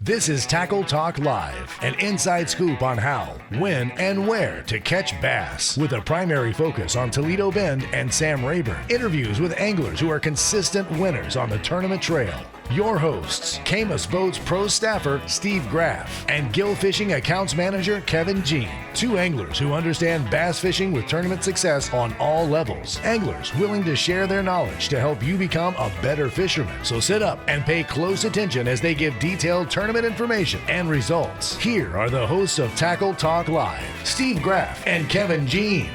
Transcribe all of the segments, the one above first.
This is Tackle Talk Live, an inside scoop on how, when, and where to catch bass, with a primary focus on Toledo Bend and Sam Rayburn. Interviews with anglers who are consistent winners on the tournament trail. Your hosts, Camus Boats Pro staffer Steve Graff and Gill Fishing accounts manager Kevin Jean. Two anglers who understand bass fishing with tournament success on all levels. Anglers willing to share their knowledge to help you become a better fisherman. So sit up and pay close attention as they give detailed tournament information and results. Here are the hosts of Tackle Talk Live, Steve Graff and Kevin Jean.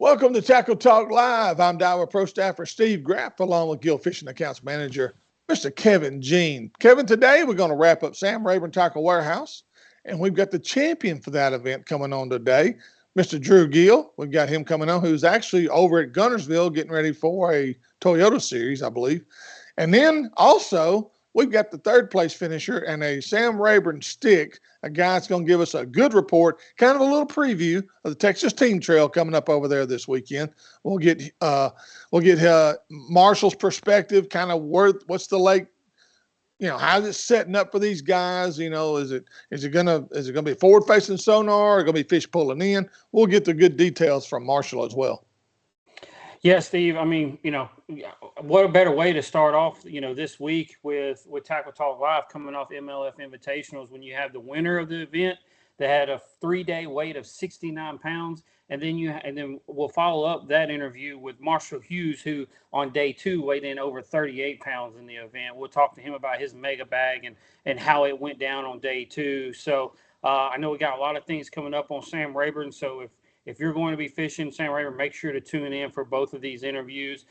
Welcome to Tackle Talk Live. I'm Daiwa Pro staffer Steve Graff, along with Gill Fishing accounts manager Mr. Kevin Jean. Kevin, today we're going to wrap up Sam Rayburn Tackle Warehouse, and we've got the champion for that event coming on today, Mr. Drew Gill. We've got him coming on, who's actually over at Gunnersville getting ready for a Toyota series, I believe. And then also we've got the third place finisher and a Sam Rayburn stick, a guy that's going to give us a good report, kind of a little preview of the Texas Team Trail coming up over there this weekend. We'll get Marshall's perspective, kind of what's the lake, how's it setting up for these guys? Is it gonna be forward facing sonar or gonna be fish pulling in? We'll get the good details from Marshall as well. Yeah, Steve. I mean, what a better way to start off, this week with Tackle Talk Live coming off MLF Invitationals when you have the winner of the event that had a 3-day weight of 69 pounds. And then we'll follow up that interview with Marshall Hughes, who on day 2 weighed in over 38 pounds in the event. We'll talk to him about his mega bag and how it went down on day 2. So I know we got a lot of things coming up on Sam Rayburn. So if you're going to be fishing Sam Rayburn, make sure to tune in for both of these interviews.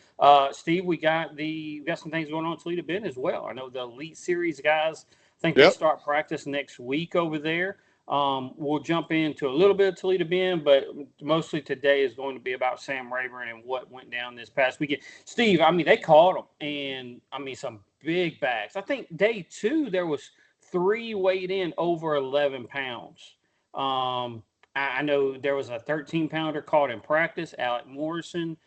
Steve, we got some things going on in Toledo Bend as well. I know the Elite Series guys, I think they start practice next week over there. We'll jump into a little bit of Toledo Bend, but mostly today is going to be about Sam Rayburn and what went down this past weekend. Steve, they caught them, and some big bags. I think day 2 there was 3 weighed in over 11 pounds. I know there was a 13-pounder caught in practice, Alec Morrison.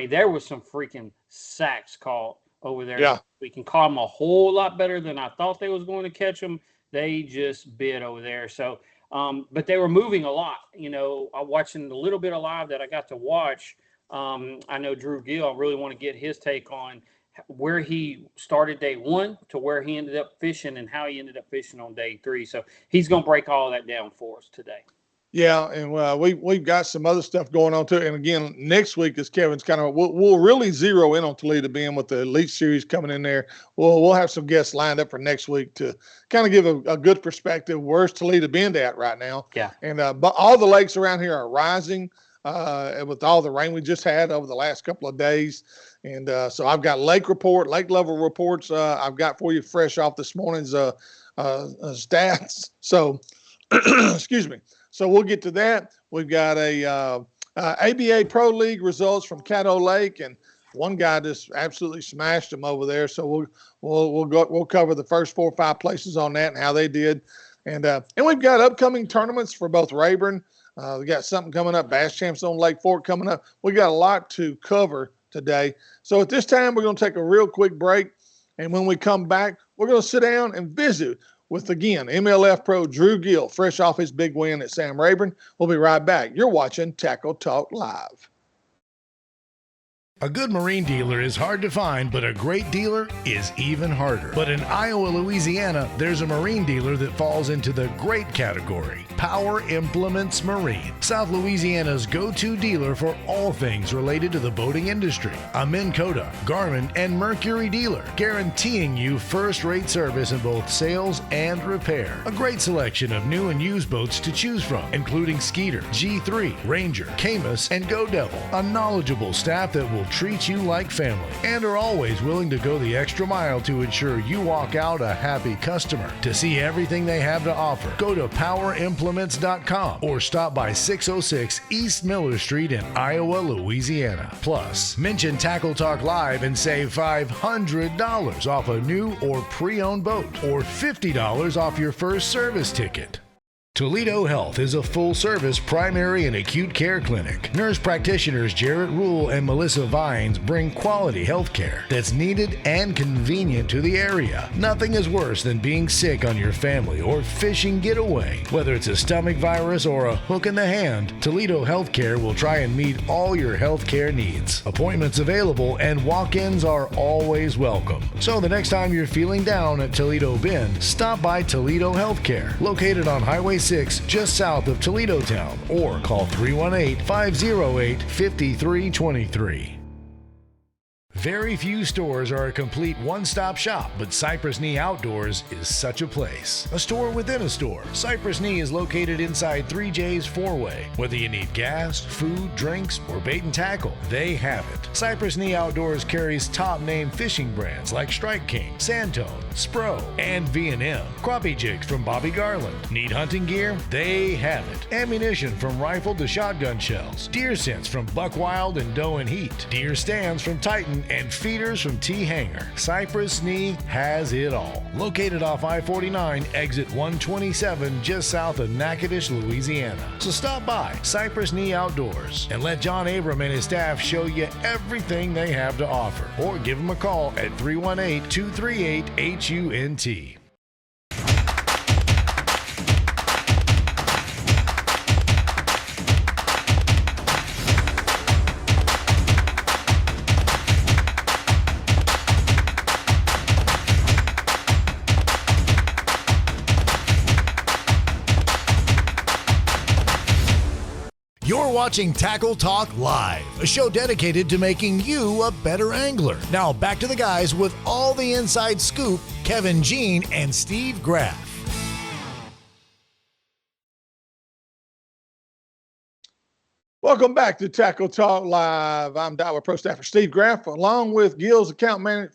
There was some freaking sacks caught over there. Yeah. We can caught them a whole lot better than I thought they was going to catch them. They just bit over there. So, but they were moving a lot. I'm watching the little bit of live that I got to watch. I know Drew Gill, I really want to get his take on where he started day 1 to where he ended up fishing and how he ended up fishing on day 3. So he's going to break all that down for us today. Yeah, and we've got some other stuff going on too. And again, next week, as Kevin's we'll really zero in on Toledo Bend with the Elite Series coming in there. We'll have some guests lined up for next week to kind of give a good perspective. Where's Toledo Bend at right now? Yeah. And but all the lakes around here are rising with all the rain we just had over the last couple of days. And so I've got lake level reports I've got for you fresh off this morning's stats. So, excuse me. So we'll get to that. We've got a ABA Pro League results from Caddo Lake, and one guy just absolutely smashed them over there. So we'll cover the first 4 or 5 places on that and how they did, and we've got upcoming tournaments for both Rayburn. We got something coming up, Bass Champs on Lake Fork coming up. We got a lot to cover today. So at this time, we're going to take a real quick break, and when we come back, we're going to sit down and visit with, again, MLF Pro Drew Gill, fresh off his big win at Sam Rayburn. We'll be right back. You're watching Tackle Talk Live. A good marine dealer is hard to find, but a great dealer is even harder. But in Iowa, Louisiana, there's a marine dealer that falls into the great category, Power Implements Marine, South Louisiana's go-to dealer for all things related to the boating industry. A Minn Kota, Garmin, and Mercury dealer, guaranteeing you first-rate service in both sales and repair. A great selection of new and used boats to choose from, including Skeeter, G3, Ranger, Camus, and Go Devil. A knowledgeable staff that will treat you like family and are always willing to go the extra mile to ensure you walk out a happy customer. To see everything they have to offer, go to powerimplements.com or stop by 606 East Miller Street in Iowa, Louisiana. Plus, mention Tackle Talk Live and save $500 off a new or pre-owned boat or $50 off your first service ticket. Toledo Health is a full-service primary and acute care clinic. Nurse practitioners Jarrett Rule and Melissa Vines bring quality health care that's needed and convenient to the area. Nothing is worse than being sick on your family or fishing getaway. Whether it's a stomach virus or a hook in the hand, Toledo Healthcare will try and meet all your health care needs. Appointments available and walk-ins are always welcome. So the next time you're feeling down at Toledo Bend, stop by Toledo Healthcare, located on Highway 6 just south of Toledo Town, or call 318-508-5323. Very few stores are a complete one-stop shop, but Cypress Knee Outdoors is such a place. A store within a store. Cypress Knee is located inside 3J's Four-Way. Whether you need gas, food, drinks, or bait and tackle, they have it. Cypress Knee Outdoors carries top-name fishing brands like Strike King, Sandtone, Spro, and V&M. Crappie jigs from Bobby Garland. Need hunting gear? They have it. Ammunition from rifle to shotgun shells. Deer scents from Buck Wild and Doe and Heat. Deer stands from Titan and feeders from T-Hanger. Cypress Knee has it all. Located off I-49, exit 127, just south of Natchitoches, Louisiana. So stop by Cypress Knee Outdoors and let John Abram and his staff show you everything they have to offer. Or give them a call at 318-238-HUNT. You're watching Tackle Talk Live, a show dedicated to making you a better angler. Now back to the guys with all the inside scoop, Kevin Jean and Steve Graff. Welcome back to Tackle Talk Live. I'm Daiwa Pro Staffer Steve Graff, along with Gill's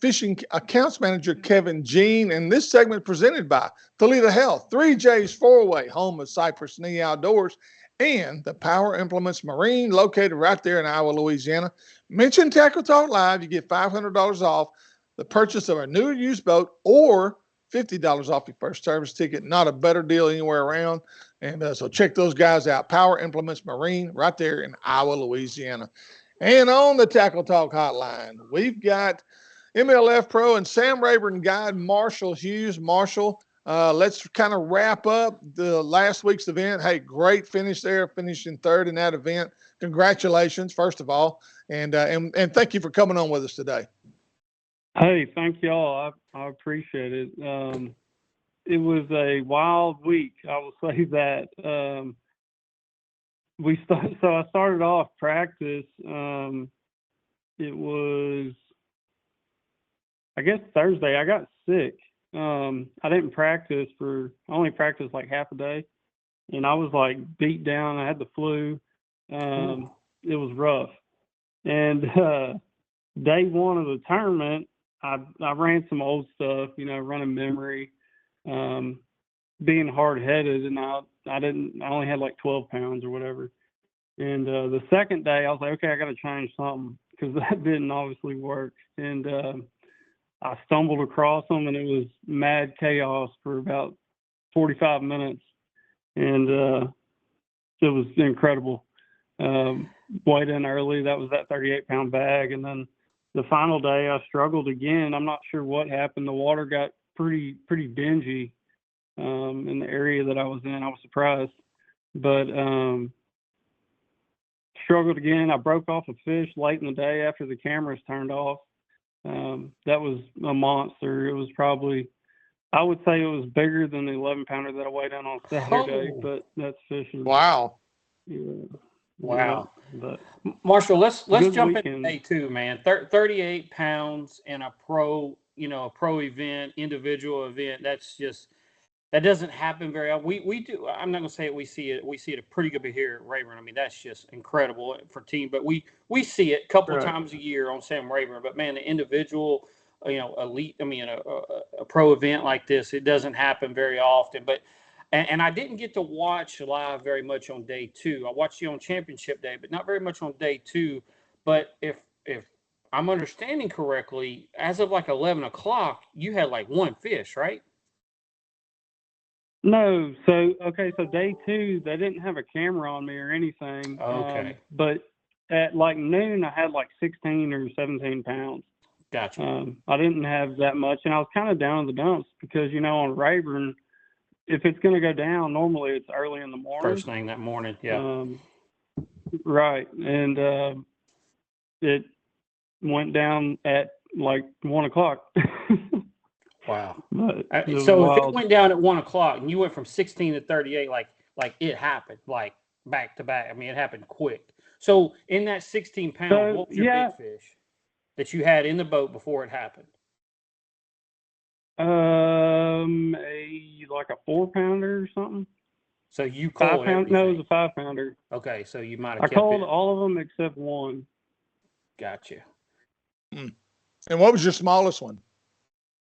fishing accounts manager Kevin Jean. And this segment presented by Toledo Health, 3J's Four-Way, home of Cypress Knee Outdoors, and the Power Implements Marine, located right there in Iowa, Louisiana. Mention Tackle Talk Live, you get $500 off the purchase of a new or used boat, or $50 off your first service ticket. Not a better deal anywhere around. And so check those guys out. Power Implements Marine, right there in Iowa, Louisiana. And on the Tackle Talk hotline, we've got MLF Pro and Sam Rayburn guide Marshall Hughes. Marshall, let's kind of wrap up the last week's event. Hey, great finish there, finishing third in that event. Congratulations, first of all, and thank you for coming on with us today. Hey, thank y'all. I appreciate it. It was a wild week, I will say that. So I started off practice. It was, I guess, Thursday. I got sick. I didn't practice I only practiced like half a day, and I was like beat down. I had the flu. It was rough. And day one of the tournament, I ran some old stuff, running memory, being hard-headed, and I only had like 12 pounds or whatever. And the second day, I was like, okay, I got to change something, because that didn't obviously work. And I stumbled across them, and it was mad chaos for about 45 minutes. And it was incredible. Weighed in early. That was that 38-pound bag. And then the final day, I struggled again. I'm not sure what happened. The water got pretty dingy in the area that I was in. I was surprised. But struggled again. I broke off a fish late in the day after the cameras turned off. That was a monster. It was probably, I would say it was bigger than the 11-pounder that I weighed in on Saturday, but that's fishing. Wow. Yeah. Wow. Yeah, but Marshall, let's jump weekend. into day two, man. 38 pounds in a pro event, individual event. That doesn't happen very often. We do. I'm not gonna say it. We see it a pretty good bit here at Rayburn. I mean, that's just incredible for team. But we see it a couple of times a year on Sam Rayburn. But man, the individual, elite. I mean, a pro event like this, it doesn't happen very often. But and I didn't get to watch live very much on day two. I watched you on championship day, but not very much on day two. But if I'm understanding correctly, as of like 11 o'clock, you had like one fish, right? No, so day 2 they didn't have a camera on me or anything. Okay. But at like noon I had like 16 or 17 pounds. Gotcha. I didn't have that much, and I was kind of down in the dumps because on Rayburn, if it's going to go down, normally it's early in the morning. First thing that morning, yeah. Right, and it went down at like 1 o'clock. Wow. So if it went down at 1 o'clock and you went from 16 to 38, like it happened, like back to back. I mean, it happened quick. So in that 16 pounds, what was your big fish that you had in the boat before it happened? Like a 4-pounder or something. So you called 5 pounds? No, it was a 5-pounder. Okay, so you might have. I called all of them except one. Gotcha. And what was your smallest one?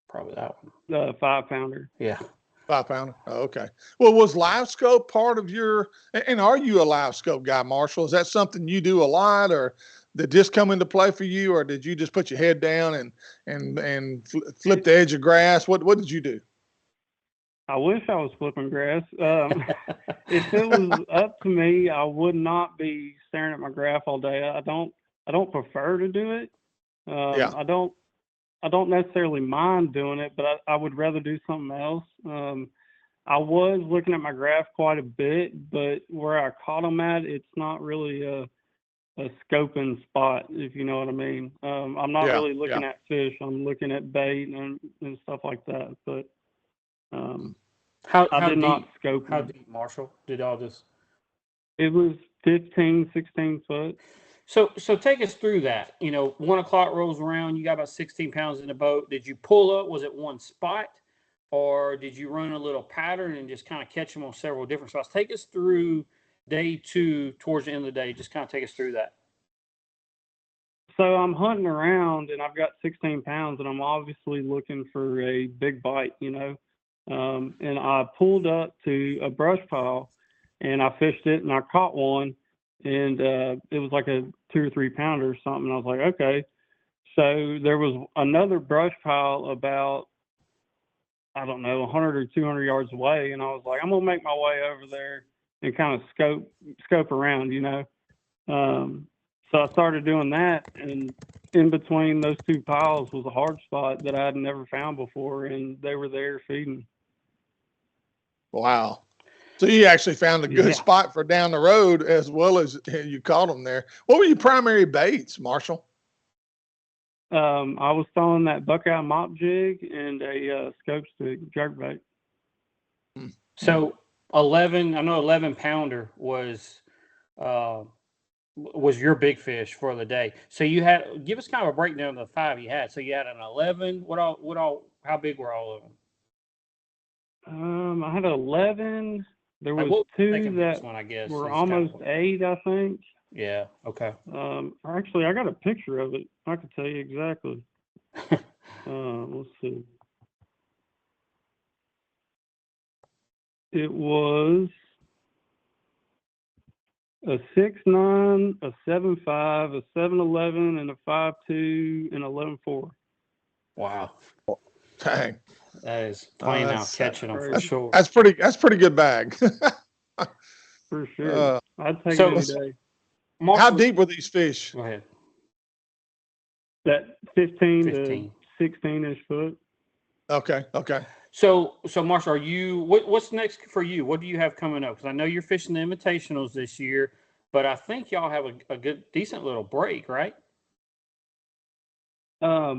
Probably that one. The 5-pounder. Yeah. 5-pounder. Oh, okay. Well, was live scope part of your? And are you a live scope guy, Marshall? Is that something you do a lot, or did this come into play for you, or did you just put your head down and flip the edge of grass? What did you do? I wish I was flipping grass. If it was up to me, I would not be staring at my graph all day. I don't prefer to do it. I don't necessarily mind doing it, but I would rather do something else. I was looking at my graph quite a bit, but where I caught them at, it's not really a scoping spot, if you know what I mean. I'm not really looking at fish. I'm looking at bait and stuff like that. But I did not scope. How deep, Marshall, did all this? It was 15, 16 foot. So take us through that. 1 o'clock rolls around. You got about 16 pounds in the boat. Did you pull up? Was it one spot, or did you run a little pattern and just kind of catch them on several different spots? Take us through day 2 towards the end of the day. Just kind of take us through that. So I'm hunting around, and I've got 16 pounds, and I'm obviously looking for a big bite, and I pulled up to a brush pile, and I fished it, and I caught one. And it was like a 2 or 3 pounder or something. I was like, okay. So there was another brush pile about, I don't know, 100 or 200 yards away. And I was like, I'm going to make my way over there and kind of scope around, So I started doing that. And in between those 2 piles was a hard spot that I had never found before. And they were there feeding. Wow. So you actually found a good spot for down the road as well as you caught them there. What were your primary baits, Marshall? I was throwing that buckeye mop jig and a scope stick jerkbait. So 11 pounder was your big fish for the day. So you had, give us kind of a breakdown of the 5 you had. So you had an 11. How big were all of them? I had 11. There was 2 that one, I guess, were almost 8, I think. Yeah. Okay. Actually, I got a picture of it. I can tell you exactly. Let's see. It was a 6'9", a 7'5", a 7'11", and a 5'2", and 11'4". Wow. Dang. That is playing out catching them for sure. That's pretty good bag. For sure. I'd take it any day. How deep were these fish? Go ahead. That 15 to 16-ish foot. Okay. So Marshall, what's next for you? What do you have coming up? Because I know you're fishing the invitationals this year, but I think y'all have a decent little break, right?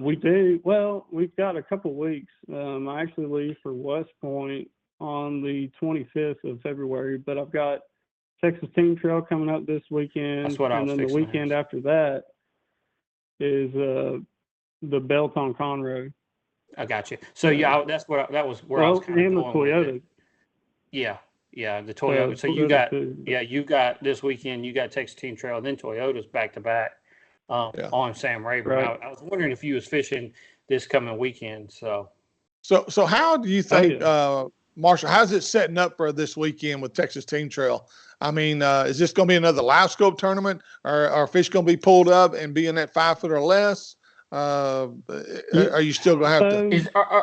We do. Well, we've got a couple weeks. I actually leave for West Point on the 25th of February, but I've got Texas Team Trail coming up this weekend. That's what I was and then the weekend after that is the Belton Conroe. I got you. So that was where I was kind of going Toyota. with it. Yeah, the Toyota. So you got you got this weekend. You got Texas Team Trail, then Toyota's back to back. On Sam Rayburn. Right. I was wondering if you was fishing this coming weekend. So how do you think, Marshall, how's it setting up for this weekend with Texas Team Trail? I mean, is this going to be another live scope tournament, or are fish going to be pulled up and be in that 5 foot or less? Are you still going to have to?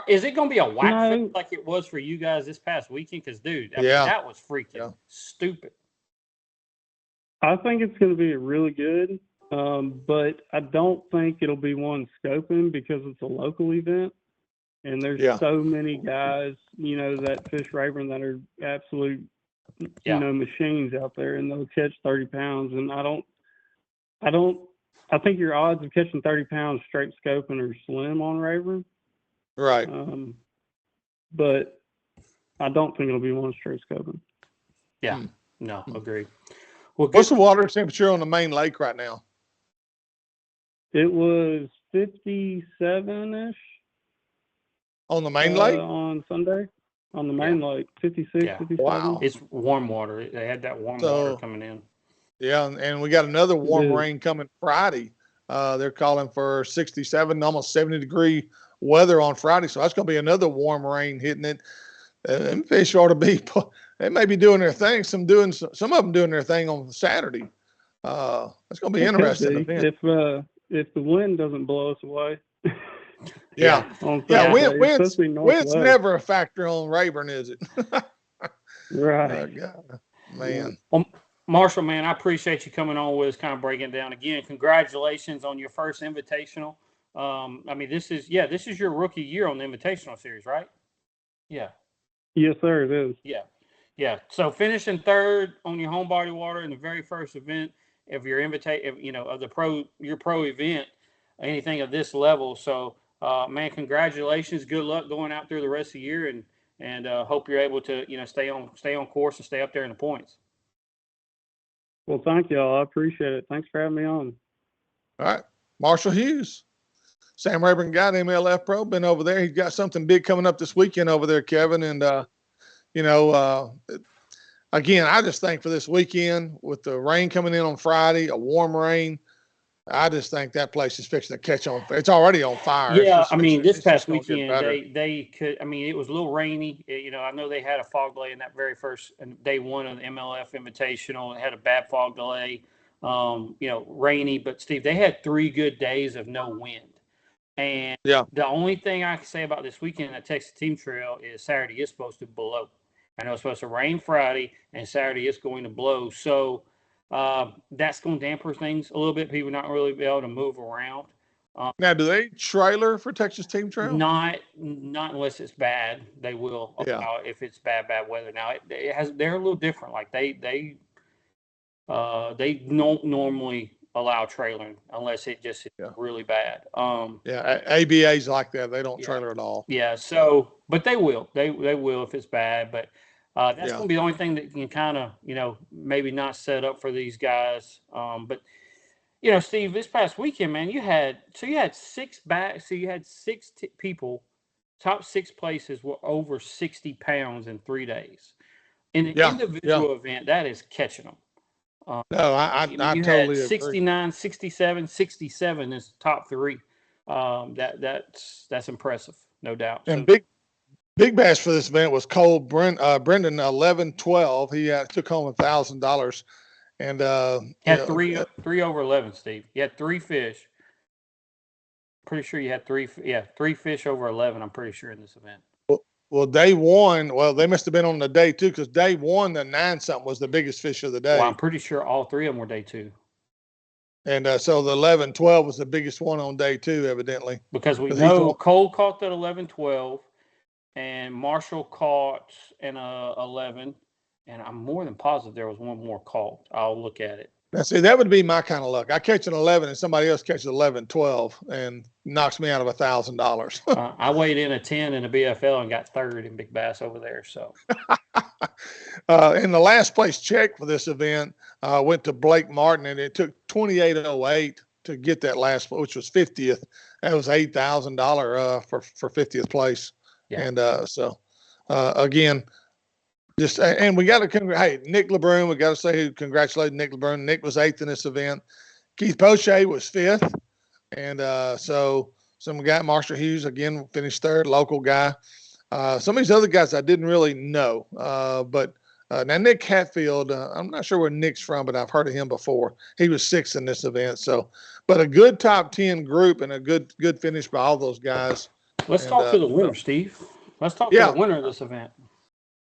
Is it going to be a whack No. fest like it was for you guys this past weekend? Because, dude, I mean, Yeah. that was freaking stupid. I think it's going to be really good, but I don't think it'll be one scoping because it's a local event, and there's so many guys, that fish Rayburn that are absolute, machines out there, and they'll catch 30 pounds. And I think your odds of catching 30 pounds straight scoping are slim on Rayburn. Right. But I don't think it'll be one straight scoping. Yeah. No, agreed. Well, what's the water temperature on the main lake right now? It was 57-ish. On the main lake? On Sunday. On the main lake, 56, 57. Wow. It's warm water. They had that warm water coming in. Yeah, and we got another warm rain coming Friday. They're calling for 67, almost 70-degree weather on Friday. So that's going to be another warm rain hitting it. And fish ought to be, they may be doing their thing. Some of them doing their thing on Saturday. It's going to be interesting event. If the wind doesn't blow us away. Wind's never a factor on Rayburn, is it? Right. God, man. Well, Marshall, man, I appreciate you coming on with us, kind of breaking it down again. Congratulations on your first invitational. I mean, this is your rookie year on the invitational series, right? Yeah. Yes, sir, it is. Yeah. So finishing third on your home body water in the very first event of your your pro event, anything of this level. So, man, congratulations. Good luck going out through the rest of the year, and hope you're able to, stay on course and stay up there in the points. Well, thank y'all. I appreciate it. Thanks for having me on. All right. Marshall Hughes. Sam Rayburn got MLF Pro, been over there. He's got something big coming up this weekend over there, Kevin. And, again, I just think for this weekend with the rain coming in on Friday, a warm rain, I just think that place is fixing to catch on. It's already on fire. Yeah, I mean, this past weekend, they could, I mean, it was a little rainy. I know they had a fog delay in that very first day one of the MLF Invitational. It had a bad fog delay, rainy. But, Steve, they had 3 good days of no wind. And the only thing I can say about this weekend at Texas Team Trail is Saturday is supposed to blow. I know it's supposed to rain Friday, and Saturday is going to blow. So that's going to dampen things a little bit. People not really be able to move around. Now, do they trailer for Texas Team Trail? Not unless it's bad. They will if it's bad weather. Now they're a little different. Like they don't normally allow trailering unless it just is really bad. ABA's like that. They don't trailer at all. Yeah. So, but they will. They will if it's bad. But that's going to be the only thing that can kind of maybe not set up for these guys. But Steve, this past weekend, man, you had 6 people. Top 6 places were over 60 pounds in 3 days. In an individual event, that is catching them. I totally agree. 69, 67, 67 is top 3. That's impressive, no doubt. And big bass for this event was Cole Brendan 11-12. He took home $1,000, and had 3 over 11. Steve, you had 3 fish. Pretty sure you had 3 fish over 11. I'm pretty sure in this event. Well, day one, they must have been on the day 2 because day 1, the 9-something was the biggest fish of the day. Well, I'm pretty sure all 3 of them were day 2. And so the 11-12 was the biggest one on day 2, evidently. Because we know Cole caught that 11-12, and Marshall caught an 11, and I'm more than positive there was one more caught. I'll look at it. Now, see, that would be my kind of luck. I catch an 11 and somebody else catches 11-12 and knocks me out of $1,000. I weighed in a 10 in the BFL and got 3rd in big bass over there. So, in the last place check for this event, went to Blake Martin, and it took $28.08 to get that last, which was 50th. That was $8,000 for 50th place. Yeah. And again. And we got to Nick LeBrun. We got to say congratulate Nick LeBrun. Nick was 8th in this event. Keith Poche was 5th, and so some guy Marshall Hughes again finished 3rd, local guy. Some of these other guys I didn't really know, but Now Nick Hatfield, I'm not sure where Nick's from, but I've heard of him before. He was 6th in this event. So, but a good top 10 group and a good finish by all those guys. Let's talk to the winner, Steve. Let's talk to the winner of this event.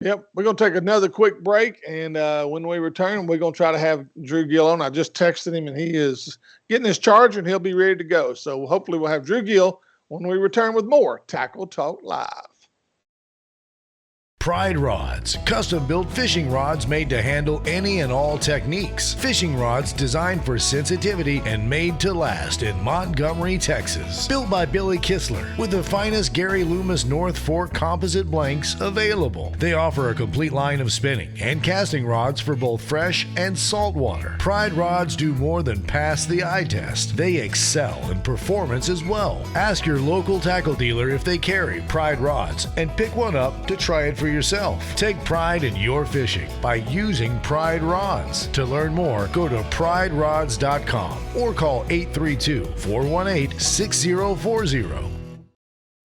Yep, we're going to take another quick break, and when we return, we're going to try to have Drew Gill on. I just texted him, and he is getting his charger, and he'll be ready to go. So hopefully we'll have Drew Gill when we return with more Tackle Talk Live. Pride Rods, custom-built fishing rods made to handle any and all techniques. Fishing rods designed for sensitivity and made to last in Montgomery, Texas. Built by Billy Kistler with the finest Gary Loomis North Fork composite blanks available. They offer a complete line of spinning and casting rods for both fresh and salt water. Pride Rods do more than pass the eye test. They excel in performance as well. Ask your local tackle dealer if they carry Pride Rods and pick one up to try it for yourself. Take pride in your fishing by using Pride Rods. To learn more, go to priderods.com or call 832-418-6040.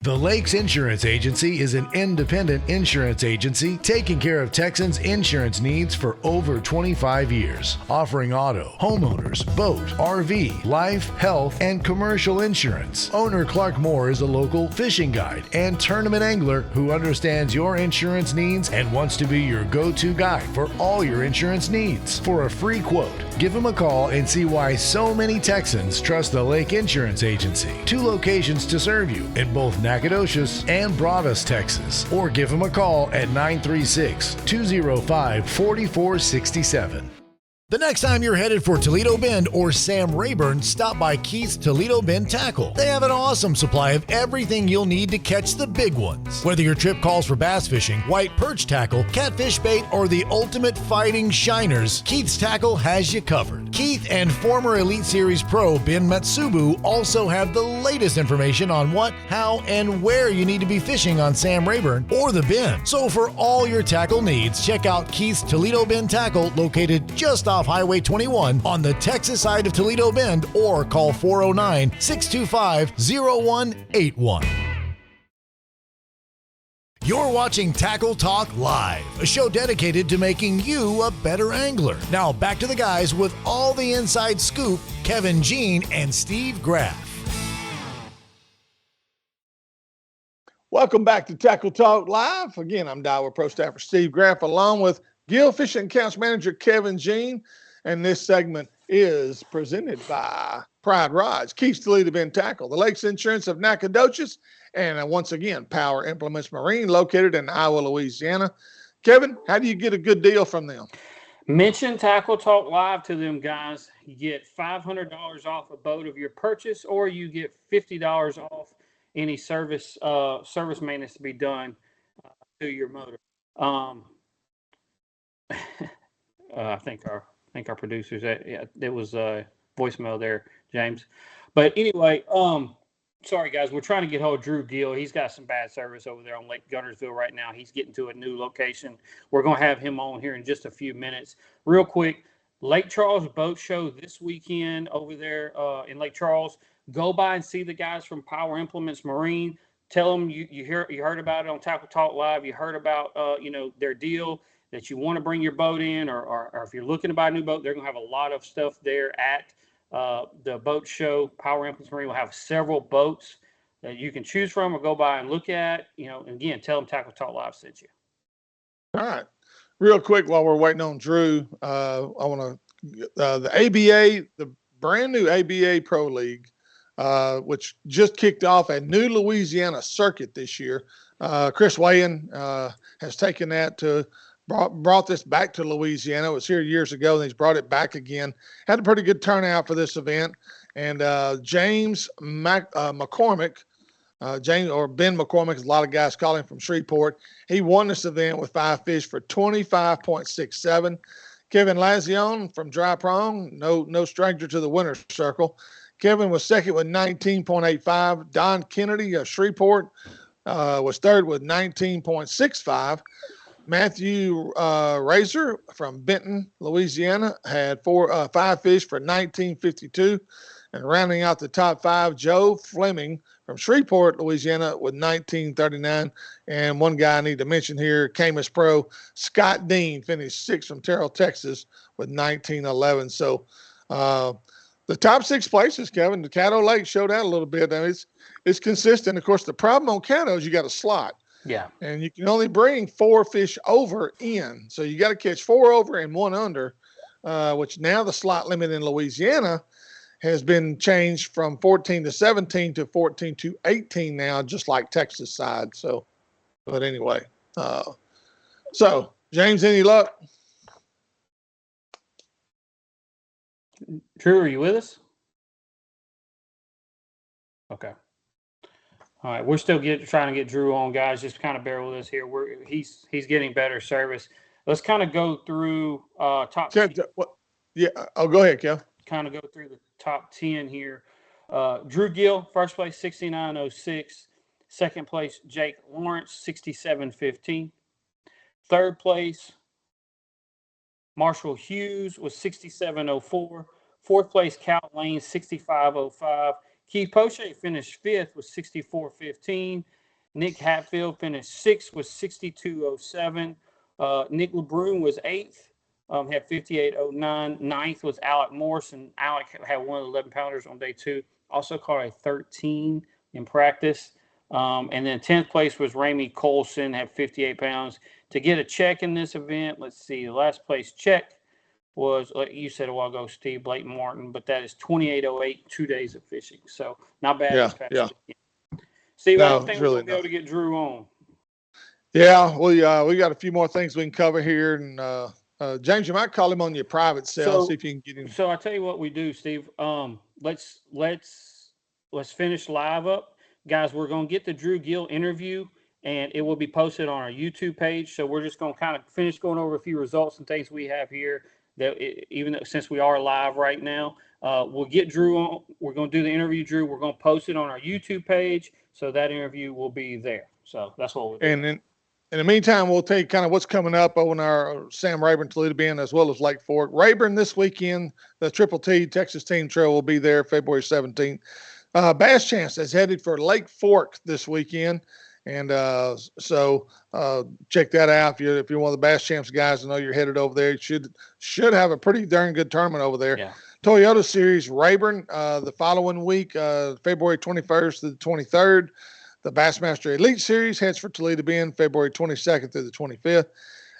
The Lakes Insurance Agency is an independent insurance agency taking care of Texans' insurance needs for over 25 years, offering auto, homeowners, boat, RV, life, health, and commercial insurance. Owner Clark Moore is a local fishing guide and tournament angler who understands your insurance needs and wants to be your go-to guide for all your insurance needs. For a free quote, give him a call and see why so many Texans trust the Lake Insurance Agency. 2 locations to serve you in both Nacogdoches and Broadus, Texas. Or give him a call at 936-205-4467. The next time you're headed for Toledo Bend or Sam Rayburn, stop by Keith's Toledo Bend Tackle. They have an awesome supply of everything you'll need to catch the big ones. Whether your trip calls for bass fishing, white perch tackle, catfish bait, or the ultimate fighting shiners, Keith's Tackle has you covered. Keith and former Elite Series pro Ben Matsubu also have the latest information on what, how, and where you need to be fishing on Sam Rayburn or the Bend. So for all your tackle needs, check out Keith's Toledo Bend Tackle, located just off Highway 21 on the Texas side of Toledo Bend, or call 409-625-0181. You're watching Tackle Talk Live, a show dedicated to making you a better angler. Now back to the guys with all the inside scoop, Kevin Jean and Steve Graff. Welcome back to Tackle Talk Live. Again, I'm Daiwa Pro Staffer Steve Graff, along with Gill Fishing Accounts Manager Kevin Jean, and this segment is presented by Pride Rods, Keith's Toledo Bend Tackle, the Lakes Insurance of Nacogdoches, and once again, Power Implements Marine, located in Iowa, Louisiana. Kevin, how do you get a good deal from them? Mention Tackle Talk Live to them, guys. You get $500 off a boat of your purchase, or you get $50 off any service maintenance to be done to your motor. I think our producers, there was a voicemail there, James. But anyway, sorry guys, we're trying to get hold of Drew Gill. He's got some bad service over there on Lake Guntersville right now. He's getting to a new location. We're going to have him on here in just a few minutes. Real quick, Lake Charles Boat Show this weekend over there in Lake Charles. Go by and see the guys from Power Implements Marine. Tell them you heard about it on Tackle Talk Live. You heard about their deal, that you want to bring your boat in, or if you're looking to buy a new boat, they're going to have a lot of stuff there at the boat show. Power Implements Marine will have several boats that you can choose from or go by and look at. And again, tell them Tackle Talk Live sent you. All right. Real quick, while we're waiting on Drew, I want to the ABA, the brand new ABA Pro League, which just kicked off a new Louisiana circuit this year. Chris Wayan has taken that to brought this back to Louisiana. It was here years ago, and he's brought it back again. Had a pretty good turnout for this event. And James McCormick, James, or Ben McCormick, as a lot of guys call him, from Shreveport, he won this event with 5 fish for 25.67. Kevin Lazione from Dry Prong, no stranger to the winner's circle. Kevin was second with 19.85. Don Kennedy of Shreveport was third with 19.65. Matthew Razor from Benton, Louisiana, had 5 fish for 19.52. And rounding out the top 5, Joe Fleming from Shreveport, Louisiana, with 1939. And one guy I need to mention here, Camus Pro, Scott Dean, finished 6th from Terrell, Texas, with 1911. So the top 6 places, Kevin, the Caddo Lake showed out a little bit. I mean, it's consistent. Of course, the problem on Caddo is you got a slot. Yeah. And you can only bring 4 fish over in. So you got to catch 4 over and 1 under, which now the slot limit in Louisiana has been changed from 14 to 17 to 14 to 18 now, just like Texas side. So, but anyway, so James, any luck? Drew, are you with us? Okay. All right, we're still trying to get Drew on, guys. Just kind of bear with us here. He's getting better service. Let's kind of go through top. Yeah. Oh, go ahead, Kel. Kind of go through the top 10 here. Drew Gill, first place, 69.06. Second place, Jake Lawrence, 67.15. Third place, Marshall Hughes was 67.04. Fourth place, Cal Lane, 65.05. Keith Poche finished 5th with 64.15. Nick Hatfield finished 6th with 62.07. Nick LeBrun was 8th, had 58.09. 9th was Alec Morrison. Alec had one of the 11-pounders on day 2. Also caught a 13 in practice. And then 10th place was Ramey Colson, had 58 pounds. To get a check in this event, let's see, the last place check was, like you said a while ago, Steve, Blake Martin, but that is 28.08, 2 days of fishing. So not bad. Yeah. Steve, I don't think we're going to be able to get Drew on. Yeah, we got a few more things we can cover here. And James, you might call him on your private cell, see if you can get him. So I tell you what we do, Steve. Let's finish live up. Guys, we're going to get the Drew Gill interview, and it will be posted on our YouTube page. So we're just going to kind of finish going over a few results and things we have here. Even though, since we are live right now, we'll get Drew on. We're going to do the interview, Drew. We're going to post it on our YouTube page, so that interview will be there. So that's what we'll do. And then, in the meantime, we'll tell you kind of what's coming up on our Sam Rayburn Toledo Bend as well as Lake Fork. Rayburn this weekend, the Triple T Texas Team Trail will be there February 17th. Bass Chance is headed for Lake Fork this weekend. And so check that out. If you're one of the Bass Champs guys, I know you're headed over there. You should have a pretty darn good tournament over there. Yeah. Toyota Series Rayburn the following week, February 21st to the 23rd. The Bassmaster Elite Series heads for Toledo Bend February 22nd through the 25th.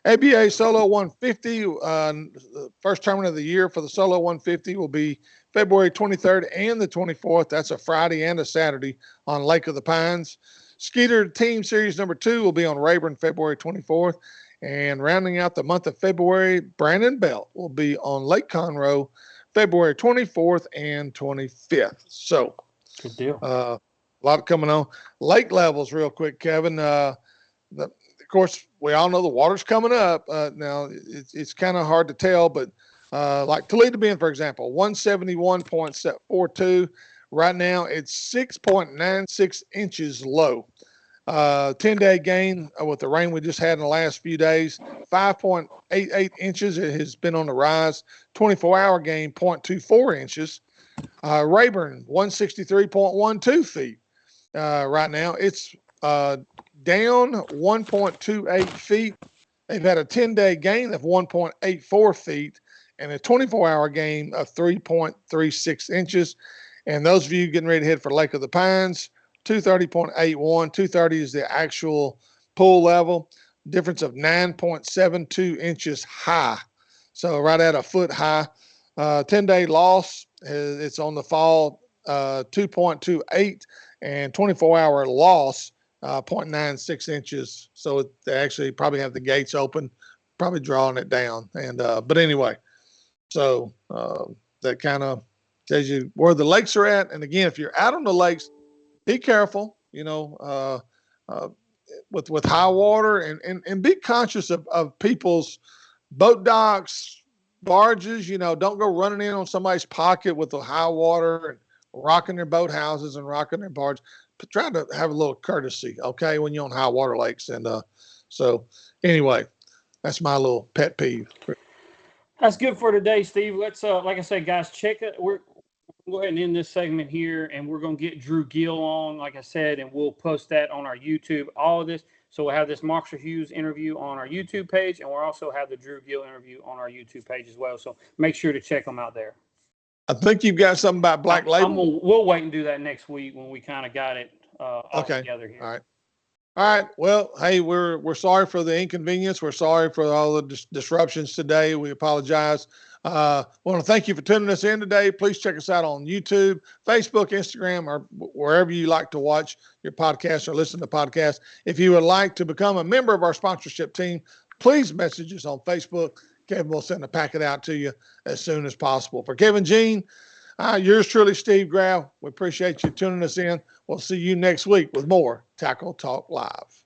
ABA Solo 150, the first tournament of the year for the Solo 150 will be February 23rd and the 24th. That's a Friday and a Saturday on Lake of the Pines. Skeeter Team Series number 2 will be on Rayburn February 24th. And rounding out the month of February, Brandon Belt will be on Lake Conroe February 24th and 25th. So, good deal. A lot coming on. Lake levels, real quick, Kevin. Of course, we all know the water's coming up. Now, it's kind of hard to tell, but like Toledo Bend, for example, 171.42. Right now, it's 6.96 inches low. 10-day gain with the rain we just had in the last few days, 5.88 inches. It has been on the rise. 24-hour gain, 0.24 inches. Rayburn, 163.12 feet. Right now, it's down 1.28 feet. They've had a 10-day gain of 1.84 feet and a 24-hour gain of 3.36 inches. And those of you getting ready to head for Lake of the Pines, 230.81. 230 is the actual pool level. Difference of 9.72 inches high. So right at a foot high. 10-day loss, it's on the fall, 2.28, and 24-hour loss, 0.96 inches. So they actually probably have the gates open, probably drawing it down. And but anyway, so that kind of tells you where the lakes are at. And again, if you're out on the lakes, be careful, with high water and be conscious of people's boat docks, barges. Don't go running in on somebody's pocket with the high water and rocking their boat houses and rocking their barge. But try to have a little courtesy, okay, when you're on high water lakes. And so anyway, that's my little pet peeve. That's good for today, Steve. Let's, like I said, guys, check it. We're Go ahead and end this segment here, and we're going to get Drew Gill on, like I said, and we'll post that on our YouTube. All of this. So we'll have this Marshall Hughes interview on our YouTube page, and we'll also have the Drew Gill interview on our YouTube page as well. So make sure to check them out there. I think you've got something about Black Label. We'll wait and do that next week when we kind of got it all together here. All right. All right. Well, hey, we're sorry for the inconvenience. We're sorry for all the disruptions today. We apologize. Want to thank you for tuning us in today. Please check us out on YouTube, Facebook, Instagram, or wherever you like to watch your podcast or listen to podcasts. If you would like to become a member of our sponsorship team, please message us on Facebook. Kevin will send a packet out to you as soon as possible. For Kevin Jean, yours truly, Steve Grau. We appreciate you tuning us in. We'll see you next week with more Tackle Talk Live.